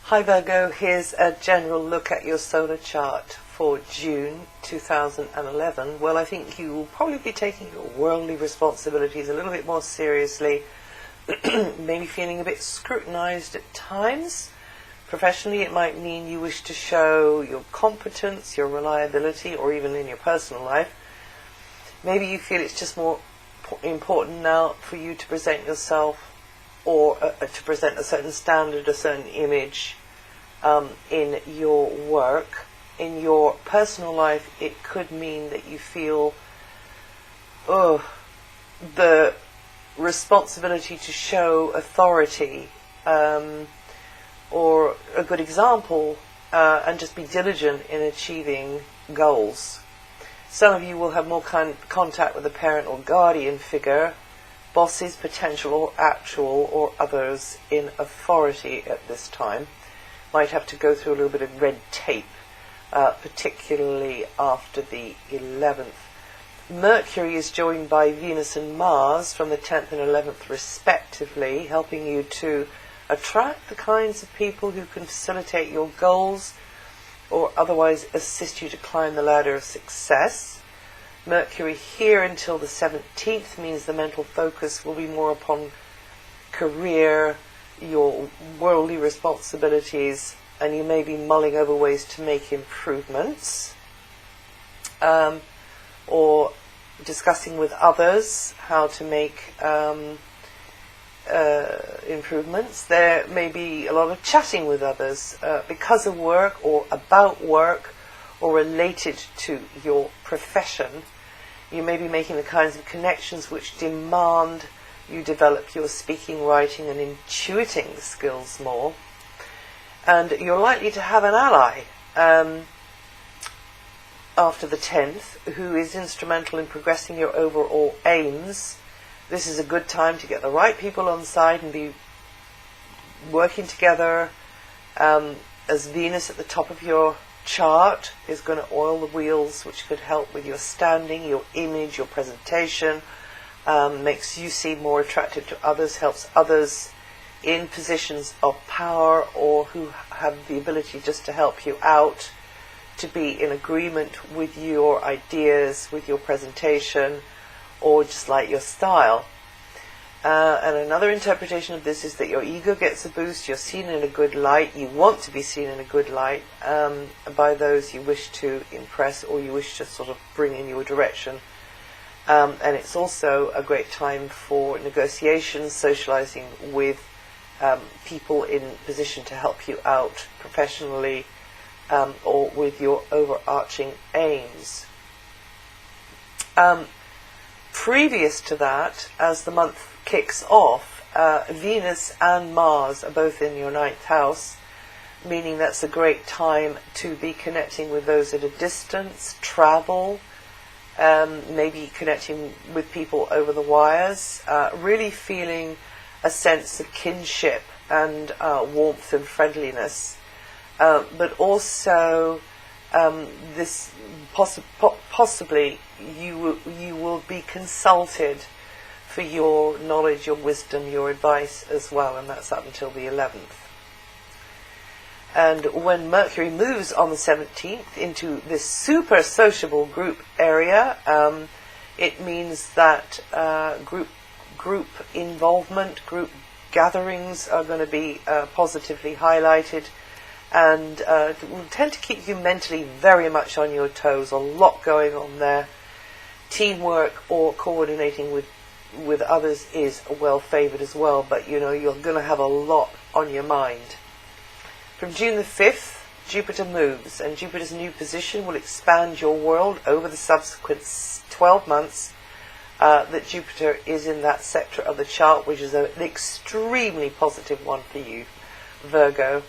Hi Virgo, here's a general look at your solar chart for June 2011. Well, I think you will probably be taking your worldly responsibilities a little bit more seriously, maybe feeling a bit scrutinized at times. Professionally, it might mean you wish to show your competence, your reliability, or even in your personal life. Maybe you feel it's just more important now for you to present yourself or to present a certain standard, a certain image in your work. In your personal life, it could mean that you feel the responsibility to show authority or a good example and just be diligent in achieving goals. Some of you will have more contact with a parent or guardian figure, bosses, potential or actual, or others in authority at this time. Might have to go through a little bit of red tape, particularly after the 11th. Mercury is joined by Venus and Mars from the 10th and 11th respectively, helping you to attract the kinds of people who can facilitate your goals or otherwise assist you to climb the ladder of success. Mercury here until the 17th means the mental focus will be more upon career, your worldly responsibilities, and you may be mulling over ways to make improvements, or discussing with others how to make improvements. There may be a lot of chatting with others because of work or about work or related to your profession. You may be making the kinds of connections which demand you develop your speaking, writing and intuiting skills more. And you're likely to have an ally after the 10th who is instrumental in progressing your overall aims. This is a good time to get the right people on side and be working together, as Venus at the top of your chart is going to oil the wheels, which could help with your standing, your image, your presentation, makes you seem more attractive to others, helps others in positions of power or who have the ability just to help you out to be in agreement with your ideas, with your presentation, or just like your style. And another interpretation of this is that your ego gets a boost, you're seen in a good light, you want to be seen in a good light by those you wish to impress or you wish to sort of bring in your direction. And it's also a great time for negotiations, socializing with people in position to help you out professionally or with your overarching aims. Previous to that, as the month kicks off, Venus and Mars are both in your 9th house, meaning that's a great time to be connecting with those at a distance, travel, maybe connecting with people over the wires, really feeling a sense of kinship and warmth and friendliness, but also this possibly you will be consulted for your knowledge, your wisdom, your advice as well, and that's up until the 11th. And when Mercury moves on the 17th into this super sociable group area, it means that group involvement, group gatherings are going to be positively highlighted, and will tend to keep you mentally very much on your toes. A lot going on there. Teamwork or coordinating with others is well favoured as well, but you know you're going to have a lot on your mind. From June the 5th, Jupiter moves, and Jupiter's new position will expand your world over the subsequent 12 months that Jupiter is in that sector of the chart, which is an extremely positive one for you, Virgo.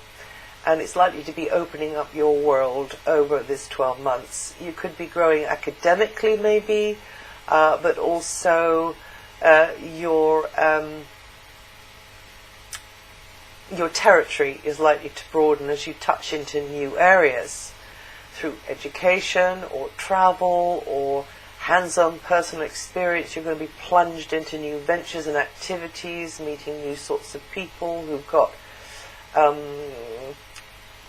And it's likely to be opening up your world over this 12 months. You could be growing academically maybe, but also your territory is likely to broaden as you touch into new areas through education or travel or hands-on personal experience. You're going to be plunged into new ventures and activities, meeting new sorts of people who've got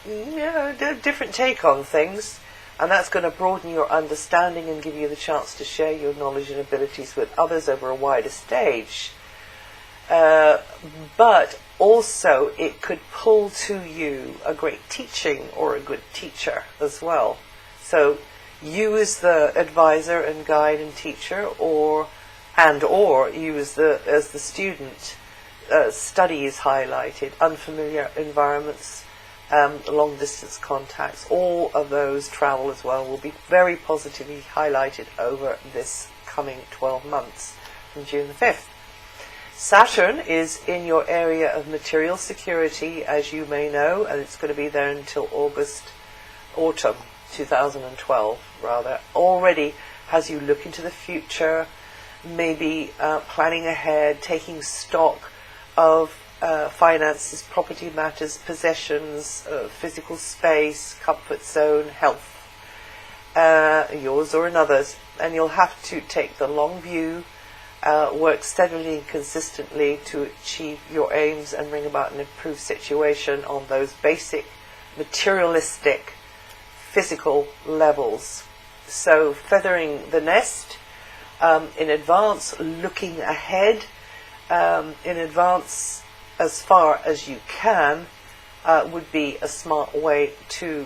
different take on things, and that's going to broaden your understanding and give you the chance to share your knowledge and abilities with others over a wider stage. But also it could pull to you a great teaching or a good teacher as well. So you as the advisor and guide and teacher, or you as the student. Study is highlighted, unfamiliar environments, long distance contacts, all of those, travel as well, will be very positively highlighted over this coming 12 months from June the 5th. Saturn is in your area of material security, as you may know, and it's going to be there until autumn 2012 rather. Already has you look into the future, maybe planning ahead, taking stock of finances, property matters, possessions, physical space, comfort zone, health, yours or another's. And you'll have to take the long view, work steadily and consistently to achieve your aims and bring about an improved situation on those basic materialistic physical levels. So feathering the nest in advance, looking ahead in advance as far as you can would be a smart way to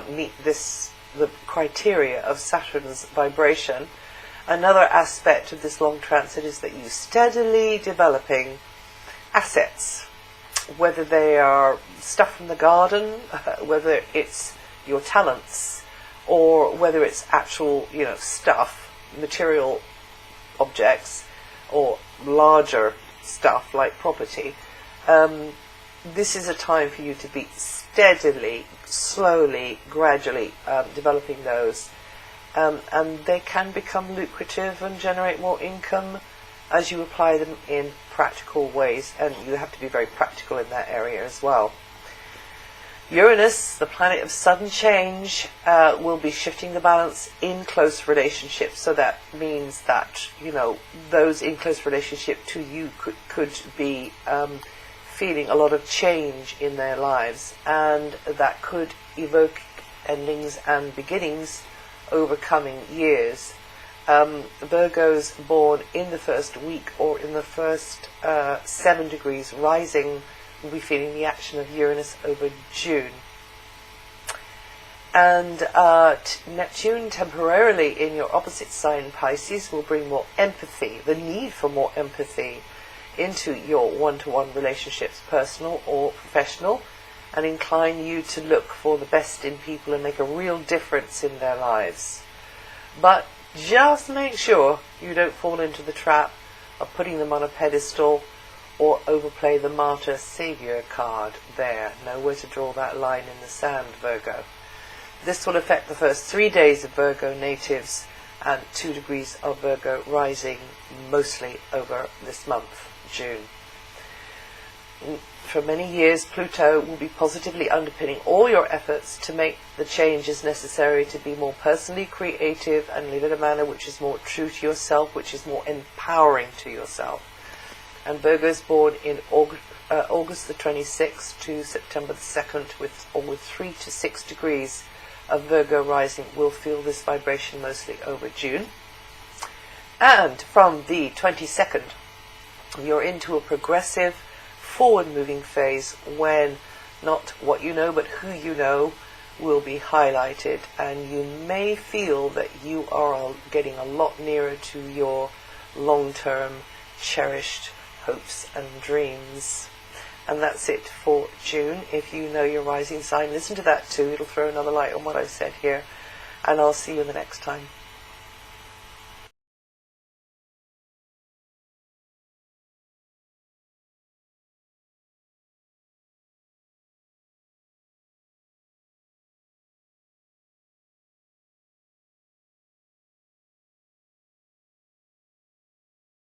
meet the criteria of Saturn's vibration. Another aspect of this long transit is that you steadily developing assets, whether they are stuff from the garden, whether it's your talents, or whether it's actual, stuff, material objects, or larger stuff like property. This is a time for you to be steadily, slowly, gradually developing those. And they can become lucrative and generate more income as you apply them in practical ways, and you have to be very practical in that area as well. Uranus, the planet of sudden change, will be shifting the balance in close relationships. So that means that, those in close relationship to you could be feeling a lot of change in their lives, and that could evoke endings and beginnings over coming years. Virgos born in the first week or in the first 7 degrees rising will be feeling the action of Uranus over June. And Neptune temporarily in your opposite sign Pisces will bring more empathy, the need for more empathy into your one-to-one relationships, personal or professional, and incline you to look for the best in people and make a real difference in their lives. But just make sure you don't fall into the trap of putting them on a pedestal or overplay the martyr savior card there. Know where to draw that line in the sand, Virgo. This will affect the first 3 days of Virgo natives and 2 degrees of Virgo rising, mostly over this month, June. For many years, Pluto will be positively underpinning all your efforts to make the changes necessary to be more personally creative and live in a manner which is more true to yourself, which is more empowering to yourself. And Virgo is born in August the 26th to September the 2nd, with 3 to 6 degrees of Virgo rising, will feel this vibration mostly over June. And from the 22nd, you're into a progressive, forward-moving phase when not what you know but who you know will be highlighted, and you may feel that you are getting a lot nearer to your long-term cherished hopes and dreams. And that's it for June. If you know your rising sign, listen to that too. It'll throw another light on what I've said here, and I'll see you the next time.